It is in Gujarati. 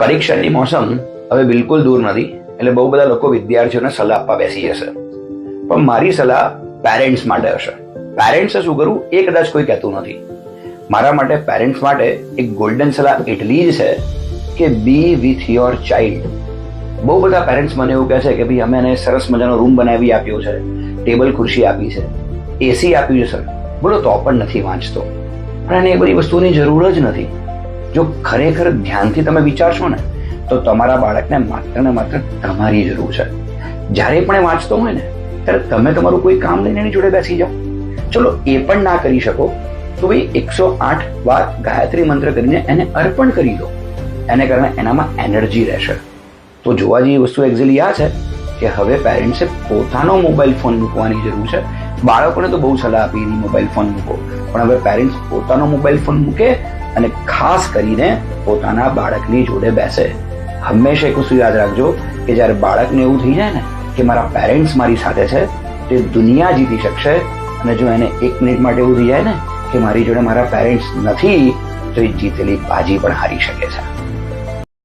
પરીક્ષાની મોસમ હવે બિલકુલ દૂર નથી, એટલે બહુ બધા લોકો વિદ્યાર્થીઓને સલાહ આપવા બેસી જશે. પણ મારી સલાહ પેરેન્ટ્સ માટે હશે. પેરેન્ટ્સે શું કરવું એ કદાચ કોઈ કહેતું નથી. મારા માટે પેરેન્ટ્સ માટે એક ગોલ્ડન સલાહ એટલી જ છે કે બી વિથ યોર ચાઇલ્ડ. બહુ બધા પેરેન્ટ્સ મને એવું કહે છે કે ભાઈ અમે એને સરસ મજાનો રૂમ બનાવી આપ્યો છે, ટેબલ ખુરશી આપી છે, એસી આપ્યું છે સર, બોલો તો પણ નથી વાંચતો. પણ એને એ બધી વસ્તુની જરૂર જ નથી. જો ખરેખર ધ્યાનથી તમે વિચારશો ને તો તમારા બાળકને માત્ર ને માત્ર તમારી જરૂર છે. જ્યારે પણ એ વાંચતો હોય ને ત્યારે તમે તમારું કોઈ કામ લઈને એની જોડે બેસી જાઓ. ચલો એ પણ ના કરી શકો તો ભાઈ 108 વાર ગાયત્રી મંત્ર કરીને એને અર્પણ કરી દો. એને કારણે એનામાં એનર્જી રહેશે. તો જોવા જેવી વસ્તુ એક્ઝેક્ટલી આ છે કે હવે પેરેન્ટ્સે પોતાનો મોબાઈલ ફોન મૂકવાની જરૂર છે. બાળકોને તો બહુ સલાહ આપી હતી મોબાઈલ ફોન મૂકો, પણ હવે પેરેન્ટ્સ પોતાનો મોબાઈલ ફોન મૂકે અને ખાસ કરીને પોતાના બાળકની જોડે બેસે. હંમેશા એક વસ્તુ યાદ રાખજો કે જ્યારે બાળકને એવું થઈ જાય ને કે મારા પેરેન્ટ્સ મારી સાથે છે, તે દુનિયા જીતી શકશે. અને જો એને 1 મિનિટ માટે એવું થઈ જાય ને કે મારી જોડે મારા પેરેન્ટ્સ નથી, તો એ જીતેલી બાજી પણ હારી શકે છે.